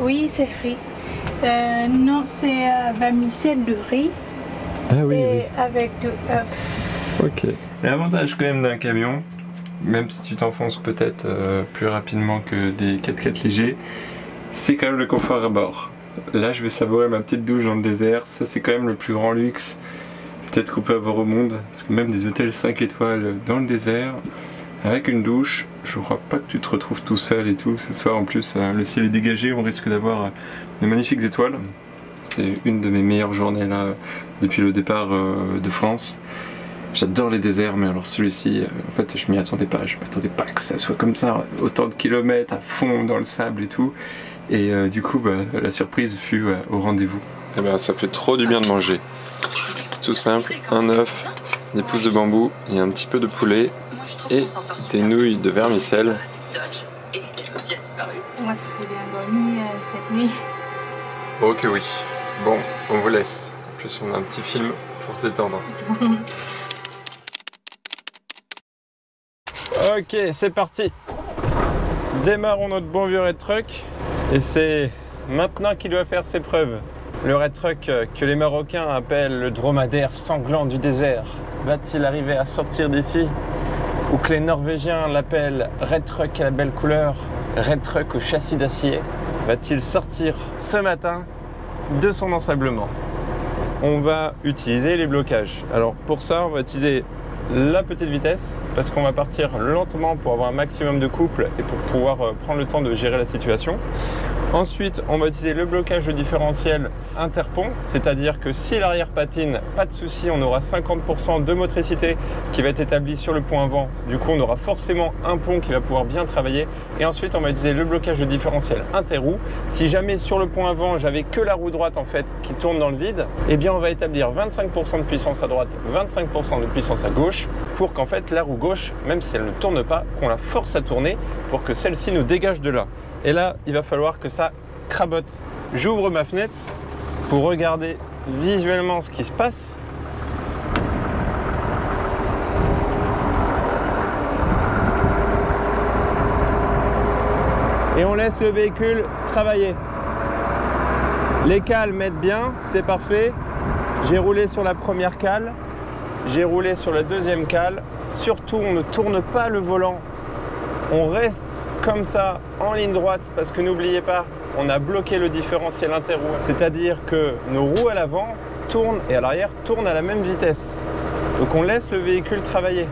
Oui, c'est riz. Non, c'est vermicelle de riz. Ah oui, et oui. Avec du œuf. Ok. L'avantage quand même d'un camion, même si tu t'enfonces peut-être plus rapidement que des 4x4 légers, c'est quand même le confort à bord. Là je vais savourer ma petite douche dans le désert, ça c'est quand même le plus grand luxe peut-être qu'on peut avoir au monde, parce que même des hôtels 5 étoiles dans le désert, avec une douche. Je crois pas que tu te retrouves tout seul et tout. Ce soir en plus le ciel est dégagé, on risque d'avoir de magnifiques étoiles. C'était une de mes meilleures journées là depuis le départ de France. J'adore les déserts, mais alors celui-ci, en fait, je m'y attendais pas. Je m'attendais pas que ça soit comme ça, autant de kilomètres à fond dans le sable et tout. Et du coup, la surprise fut au rendez-vous. Et ben, ça fait trop du bien de manger. C'est tout simple, un œuf, des pousses de bambou, et un petit peu de poulet et des nouilles de vermicelle. Moi, j'ai bien dormi cette nuit. Oh que oui. Bon, on vous laisse. En plus, on a un petit film pour se détendre. Ok, c'est parti. Démarrons notre bon vieux Red Truck. Et c'est maintenant qu'il doit faire ses preuves. Le Red Truck que les Marocains appellent le dromadaire sanglant du désert. Va-t-il arriver à sortir d'ici? Ou que les Norvégiens l'appellent Red Truck à la belle couleur, Red Truck au châssis d'acier? Va-t-il sortir ce matin de son ensablement? On va utiliser les blocages. Alors pour ça, on va utiliser la petite vitesse parce qu'on va partir lentement pour avoir un maximum de couple et pour pouvoir prendre le temps de gérer la situation. Ensuite, on va utiliser le blocage de différentiel interpont, c'est-à-dire que si l'arrière patine, pas de souci, on aura 50% de motricité qui va être établie sur le pont avant. Du coup, on aura forcément un pont qui va pouvoir bien travailler. Et ensuite, on va utiliser le blocage de différentiel interroue. Si jamais sur le pont avant, j'avais que la roue droite en fait qui tourne dans le vide, eh bien, on va établir 25% de puissance à droite, 25% de puissance à gauche, pour qu'en fait la roue gauche, même si elle ne tourne pas, qu'on la force à tourner pour que celle-ci nous dégage de là. Et là, il va falloir que ça crabote. J'ouvre ma fenêtre pour regarder visuellement ce qui se passe. Et on laisse le véhicule travailler. Les cales mettent bien, c'est parfait. J'ai roulé sur la première cale, j'ai roulé sur la deuxième cale. Surtout, on ne tourne pas le volant. On reste comme ça en ligne droite parce que n'oubliez pas, on a bloqué le différentiel interroue, c'est-à-dire que nos roues à l'avant tournent et à l'arrière tournent à la même vitesse. Donc on laisse le véhicule travailler.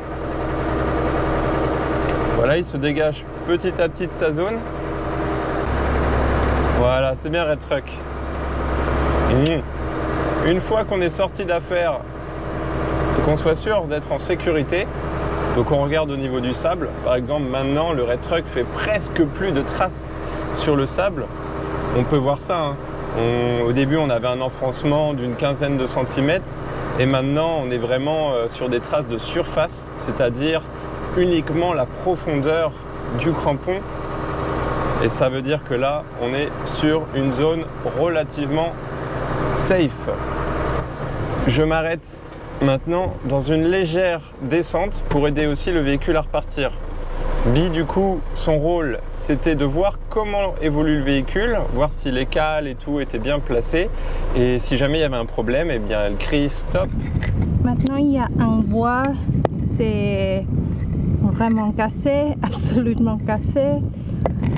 Voilà, il se dégage petit à petit de sa zone. Voilà, c'est bien Red Truck. Une fois qu'on est sorti d'affaires et qu'on soit sûr d'être en sécurité, donc on regarde au niveau du sable. Par exemple, maintenant, le Red Truck fait presque plus de traces sur le sable. On peut voir ça. Hein. Au début, on avait un enfoncement d'une quinzaine de centimètres. Et maintenant, on est vraiment sur des traces de surface, c'est-à-dire uniquement la profondeur du crampon. Et ça veut dire que là, on est sur une zone relativement safe. Je m'arrête maintenant dans une légère descente pour aider aussi le véhicule à repartir. Bi, du coup, son rôle, c'était de voir comment évolue le véhicule, voir si les cales et tout étaient bien placés. Et si jamais il y avait un problème, eh bien, elle crie stop. Maintenant, il y a un bois, c'est vraiment cassé, absolument cassé.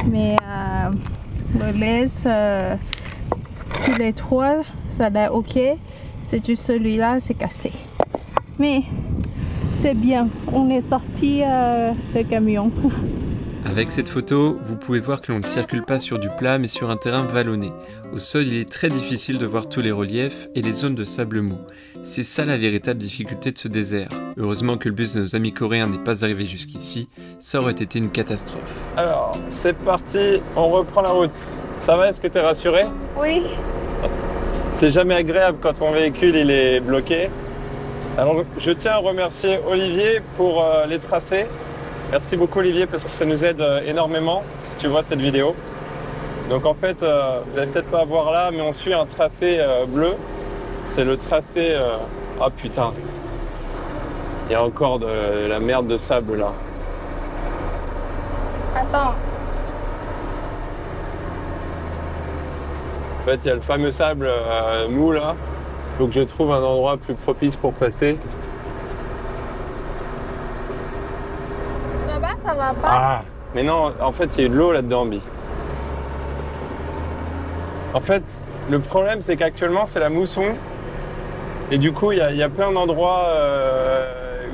Mais le laisse, tous les trois, ça a l'air ok. C'est juste celui-là, c'est cassé. Mais c'est bien, on est sorti du camion. Avec cette photo, vous pouvez voir que l'on ne circule pas sur du plat mais sur un terrain vallonné. Au sol, il est très difficile de voir tous les reliefs et les zones de sable mou. C'est ça la véritable difficulté de ce désert. Heureusement que le bus de nos amis coréens n'est pas arrivé jusqu'ici, ça aurait été une catastrophe. Alors, c'est parti, on reprend la route. Ça va, est-ce que tu es rassuré? Oui. C'est jamais agréable quand ton véhicule il est bloqué. Alors, je tiens à remercier Olivier pour les tracés. Merci beaucoup Olivier parce que ça nous aide énormément si tu vois cette vidéo. Donc en fait, vous n'allez peut-être pas voir là, mais on suit un tracé bleu. C'est le tracé... Ah putain, il y a encore de la merde de sable là. Attends. En fait, il y a le fameux sable mou là. Donc je trouve un endroit plus propice pour passer. Là-bas, ça va pas. Ah, mais non, en fait, il y a eu de l'eau là-dedans, Bi. En fait, le problème, c'est qu'actuellement, c'est la mousson. Et du coup, il y a plein d'endroits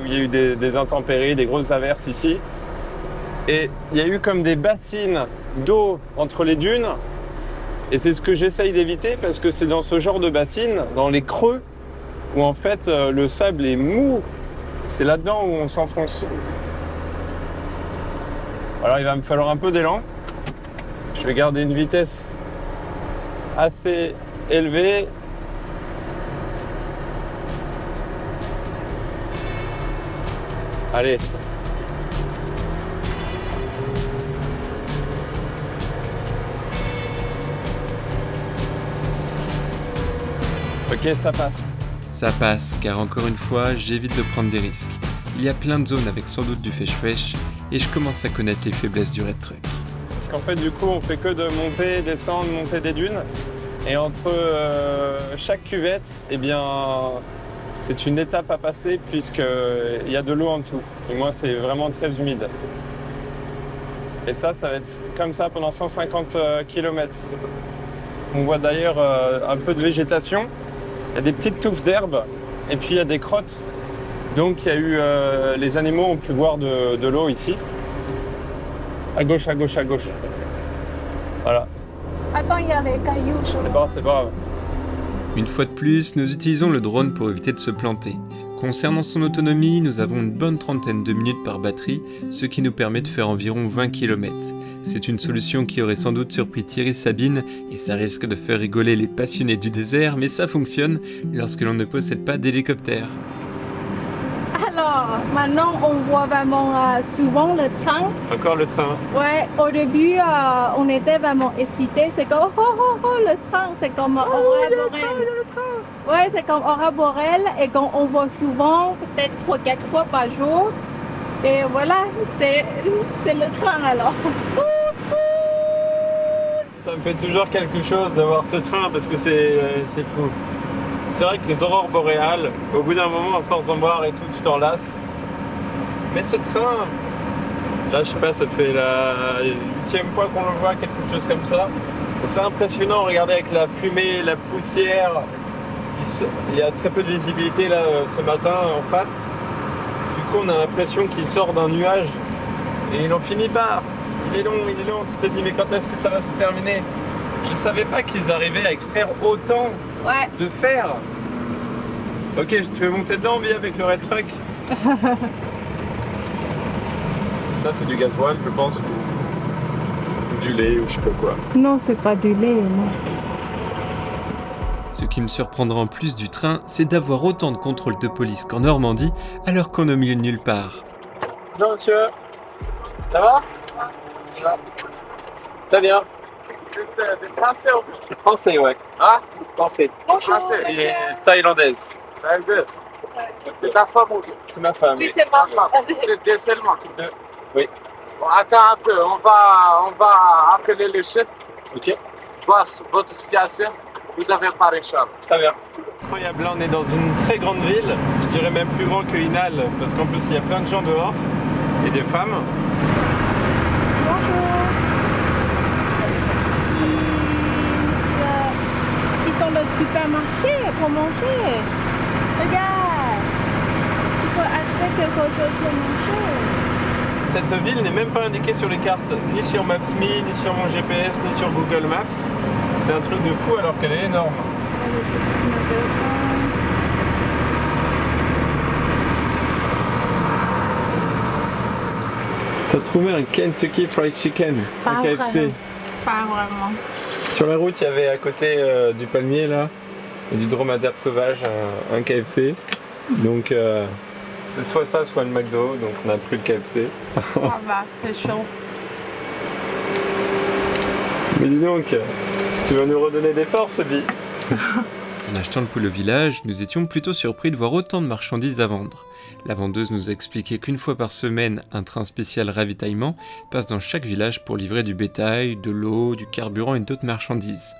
où il y a eu des intempéries, des grosses averses ici. Et il y a eu comme des bassines d'eau entre les dunes. Et c'est ce que j'essaye d'éviter parce que c'est dans ce genre de bassines, dans les creux, où en fait le sable est mou. C'est là-dedans où on s'enfonce. Alors il va me falloir un peu d'élan. Je vais garder une vitesse assez élevée. Allez. Ok, ça passe. Ça passe, car encore une fois, j'évite de prendre des risques. Il y a plein de zones avec sans doute du fesh-fesh, et je commence à connaître les faiblesses du red truck. Parce qu'en fait, du coup, on fait que de monter, descendre, monter des dunes. Et entre chaque cuvette, eh bien, c'est une étape à passer puisqu'il y a de l'eau en dessous. Et moi, c'est vraiment très humide. Et ça va être comme ça pendant 150 km. On voit d'ailleurs un peu de végétation. Il y a des petites touffes d'herbe et puis il y a des crottes. Donc il y a eu, les animaux ont pu boire de l'eau ici. À gauche, à gauche, à gauche. Voilà. Attends, il y a les cailloux. C'est pas grave. Une fois de plus, nous utilisons le drone pour éviter de se planter. Concernant son autonomie, nous avons une bonne trentaine de minutes par batterie, ce qui nous permet de faire environ 20 km. C'est une solution qui aurait sans doute surpris Thierry Sabine, et ça risque de faire rigoler les passionnés du désert, mais ça fonctionne lorsque l'on ne possède pas d'hélicoptère. Alors, maintenant, on voit vraiment souvent le train. Encore le train. Ouais, au début, on était vraiment excités. C'est comme, le train, c'est comme aurore boréale. Ouais, c'est comme aurore boréale et on voit souvent, peut-être 3-4 fois par jour. Et voilà, c'est le train alors. Ça me fait toujours quelque chose d'avoir ce train parce que c'est fou. C'est vrai que les aurores boréales, au bout d'un moment, à force d'en voir et tout, tu t'en lasses. Mais ce train, là, je sais pas, ça fait la 8e fois qu'on le voit, quelque chose comme ça. C'est impressionnant, regardez avec la fumée, la poussière. Il y a très peu de visibilité là ce matin en face. Du coup, on a l'impression qu'il sort d'un nuage et il n'en finit pas. Il est long, tu te dis mais quand est-ce que ça va se terminer? Je savais pas qu'ils arrivaient à extraire autant de fer. Ok, tu veux monter dedans, vie, avec le red truck? Ça, c'est du gasoil, je pense, ou du lait, ou je sais pas quoi. Non, c'est pas du lait, non. Ce qui me surprendra en plus du train, c'est d'avoir autant de contrôles de police qu'en Normandie, alors qu'on est au milieu de nulle part. Non, monsieur. Ça va? Très bien. Des Français ou Français, ouais. Ah? Français. Bonjour, Français. monsieur. Et thaïlandaise. Thaïlandaise. C'est ta femme ou C'est ma femme. Oui, c'est ma femme. C'est deux seulement. Oui. Bon, attends un peu, on va appeler le chef. Ok. Voir votre situation. Vous avez pas Richard. Très bien. Incroyable, là on est dans une très grande ville. Je dirais même plus grand que Inal, parce qu'en plus il y a plein de gens dehors et des femmes. Ils sont le supermarché pour manger. Regarde, tu peux acheter quelque chose pour manger. Cette ville n'est même pas indiquée sur les cartes, ni sur Maps.me, ni sur mon GPS, ni sur Google Maps. C'est un truc de fou alors qu'elle est énorme. T'as trouvé un Kentucky Fried Chicken, un KFC? Vraiment. Pas vraiment. Sur la route, il y avait à côté du palmier là, et du dromadaire sauvage, un KFC. Donc c'est soit ça, soit le McDo, donc on a pris le KFC. Ça va, c'est chaud. Mais dis donc, tu vas nous redonner des forces, Bi. En achetant le poulet au village, nous étions plutôt surpris de voir autant de marchandises à vendre. La vendeuse nous a expliqué qu'une fois par semaine, un train spécial ravitaillement passe dans chaque village pour livrer du bétail, de l'eau, du carburant et d'autres marchandises.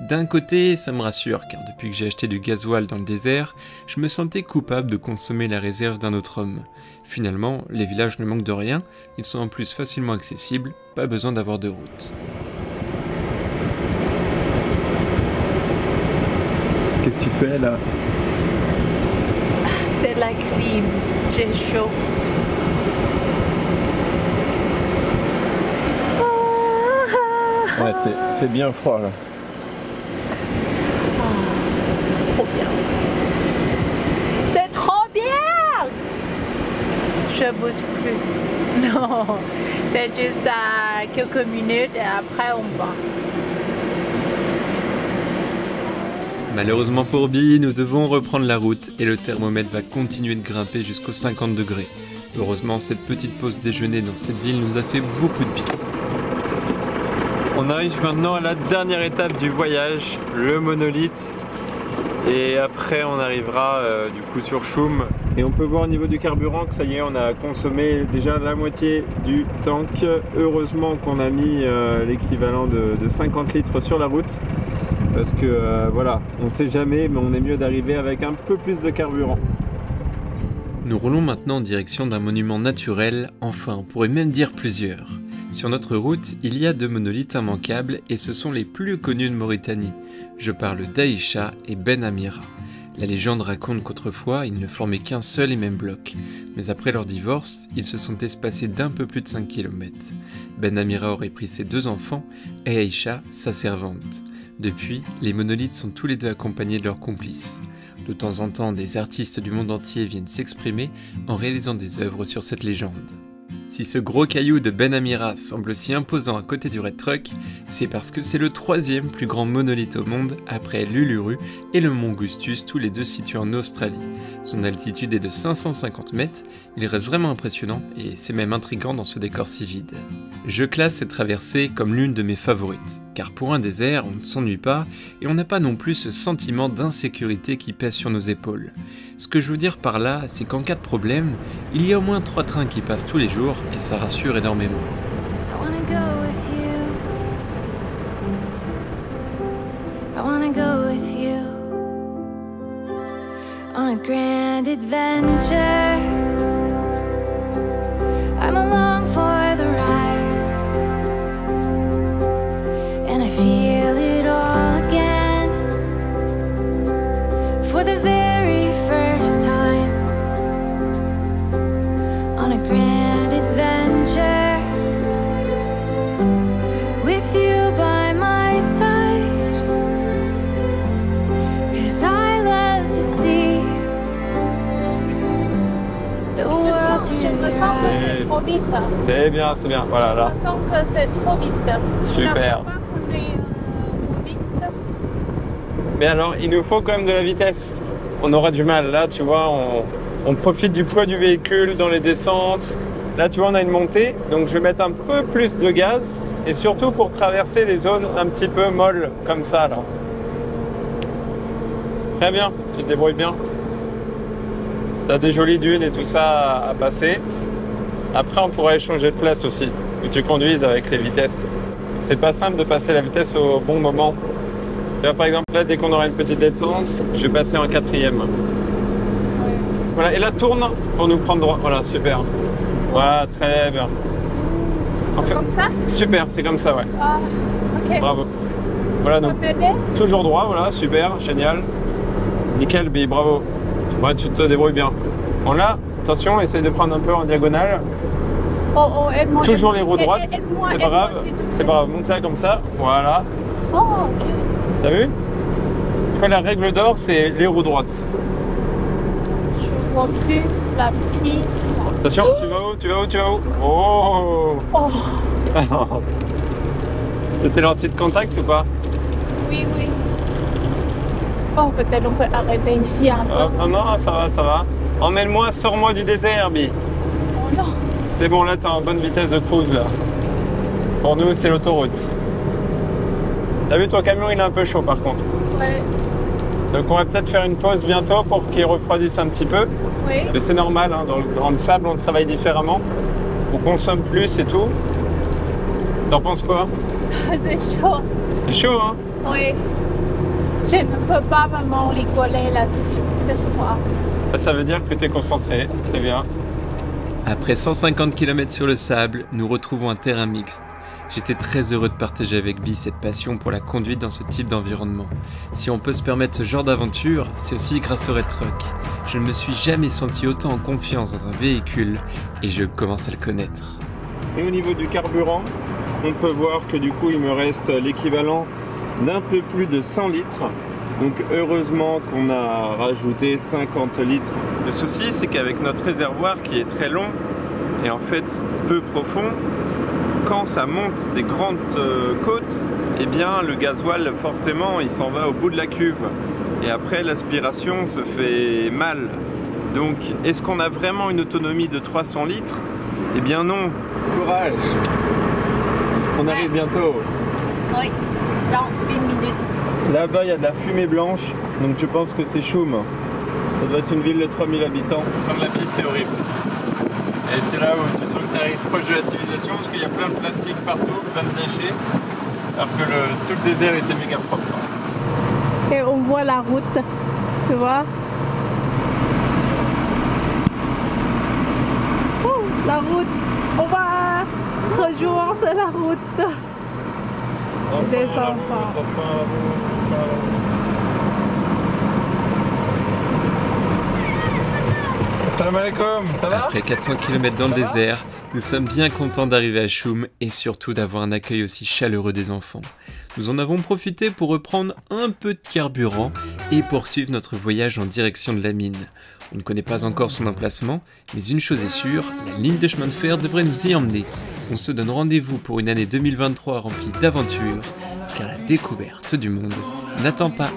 D'un côté, ça me rassure, car depuis que j'ai acheté du gasoil dans le désert, je me sentais coupable de consommer la réserve d'un autre homme. Finalement, les villages ne manquent de rien, ils sont en plus facilement accessibles, pas besoin d'avoir de route. Qu'est-ce que tu fais là? C'est la clim, j'ai chaud. Ouais, c'est bien froid là. Trop bien. C'est trop bien. Je bouge plus. Non, c'est juste à quelques minutes et après on va. Malheureusement pour Bi, nous devons reprendre la route et le thermomètre va continuer de grimper jusqu'aux 50 degrés. Heureusement, cette petite pause déjeuner dans cette ville nous a fait beaucoup de bien. On arrive maintenant à la dernière étape du voyage, le monolithe. Et après on arrivera du coup sur Choum. Et on peut voir au niveau du carburant que ça y est, on a consommé déjà la moitié du tank. Heureusement qu'on a mis l'équivalent de 50 litres sur la route. Parce que voilà, on sait jamais, mais on est mieux d'arriver avec un peu plus de carburant. Nous roulons maintenant en direction d'un monument naturel, enfin on pourrait même dire plusieurs. Sur notre route, il y a 2 monolithes immanquables et ce sont les plus connus de Mauritanie. Je parle d'Aïcha et Ben Amira. La légende raconte qu'autrefois, ils ne formaient qu'un seul et même bloc. Mais après leur divorce, ils se sont espacés d'un peu plus de 5 km. Ben Amira aurait pris ses 2 enfants et Aïcha, sa servante. Depuis, les monolithes sont tous les 2 accompagnés de leurs complices. De temps en temps, des artistes du monde entier viennent s'exprimer en réalisant des œuvres sur cette légende. Si ce gros caillou de Ben Amira semble si imposant à côté du Red Truck, c'est parce que c'est le 3e plus grand monolithe au monde après l'Uluru et le mont Gustus, tous les 2 situés en Australie. Son altitude est de 550 mètres, il reste vraiment impressionnant et c'est même intriguant dans ce décor si vide. Je classe cette traversée comme l'une de mes favorites, car pour un désert, on ne s'ennuie pas et on n'a pas non plus ce sentiment d'insécurité qui pèse sur nos épaules. Ce que je veux dire par là, c'est qu'en cas de problème, il y a au moins 3 trains qui passent tous les jours et ça rassure énormément. On a grand adventure. I'm along for the ride, and I feel it all again for the very first time. On a grand adventure with you by my side, 'cause I love to see the world through your eyes. Trop vite. C'est bien, voilà là. Je sens que c'est trop vite. Super. Mais alors, il nous faut quand même de la vitesse. On aura du mal. Là, tu vois, on profite du poids du véhicule dans les descentes. Là, tu vois, on a une montée. Donc, je vais mettre un peu plus de gaz. Et surtout pour traverser les zones un petit peu molles, comme ça, là. Très bien, tu te débrouilles bien. Tu as des jolies dunes et tout ça à passer. Après, on pourra échanger de place aussi, où tu conduises avec les vitesses. C'est pas simple de passer la vitesse au bon moment. Là, par exemple, là, dès qu'on aura une petite descente, je vais passer en 4e. Voilà, et là, tourne pour nous prendre droit. Voilà, super. Voilà, très bien. C'est comme ça? Super, c'est comme ça, ouais. Ah, ok. Bravo. Voilà, donc, toujours droit, voilà, super, génial. Nickel, Bi, bravo. Ouais, tu te débrouilles bien. Bon, là, attention, essaye de prendre un peu en diagonale. Oh, aide-moi. Toujours les roues droites, c'est pas grave. C'est pas grave, monte là comme ça, voilà. Oh, ok. T'as vu? La règle d'or, c'est les roues droites. Je vois plus la piste. Attention, tu vas où? Tu vas où? Tu vas où? Oh! Oh! C'était lentilles de contact ou pas? Oui, oui. Oh, peut-être on peut arrêter ici un peu. Oh, non, ça va, ça va. Emmène-moi, sors-moi du désert, Bi. Oh non! C'est bon, là, t'es en bonne vitesse de cruise, là. Pour nous, c'est l'autoroute. T'as vu, ton camion, il est un peu chaud, par contre. Ouais. Donc, on va peut-être faire une pause bientôt pour qu'il refroidisse un petit peu. Oui. Mais c'est normal, hein, dans le sable, on travaille différemment. On consomme plus et tout. T'en penses quoi? C'est chaud. C'est chaud, hein? Oui. Je ne peux pas vraiment rigoler là, c'est froid. Ça veut dire que t'es concentré, c'est bien. Après 150 km sur le sable, nous retrouvons un terrain mixte. J'étais très heureux de partager avec Bi cette passion pour la conduite dans ce type d'environnement. Si on peut se permettre ce genre d'aventure, c'est aussi grâce au Red Truck. Je ne me suis jamais senti autant en confiance dans un véhicule et je commence à le connaître. Et au niveau du carburant, on peut voir que du coup il me reste l'équivalent d'un peu plus de 100 litres. Donc heureusement qu'on a rajouté 50 litres. Le souci c'est qu'avec notre réservoir qui est très long et en fait peu profond, quand ça monte des grandes côtes, eh bien le gasoil forcément il s'en va au bout de la cuve et après l'aspiration se fait mal. Donc est-ce qu'on a vraiment une autonomie de 300 litres? Eh bien non. Courage. On arrive bientôt. Oui, dans une minute. Là-bas il y a de la fumée blanche, donc je pense que c'est Choum. Ça doit être une ville de 3000 habitants. Comme la piste est horrible. Et c'est là où tu sens que tu arrives proche de la civilisation parce qu'il y a plein de plastique partout, plein de déchets. Alors que tout le désert était méga propre. Et on voit la route, tu vois. Oh, la route. On va rejoindre sur la route. Des enfants. Salam alaikum, ça va? Après 400 km dans le désert, nous sommes bien contents d'arriver à Choum et surtout d'avoir un accueil aussi chaleureux des enfants. Nous en avons profité pour reprendre un peu de carburant et poursuivre notre voyage en direction de la mine. On ne connaît pas encore son emplacement, mais une chose est sûre, la ligne de chemin de fer devrait nous y emmener. On se donne rendez-vous pour une année 2023 remplie d'aventures, car la découverte du monde n'attend pas.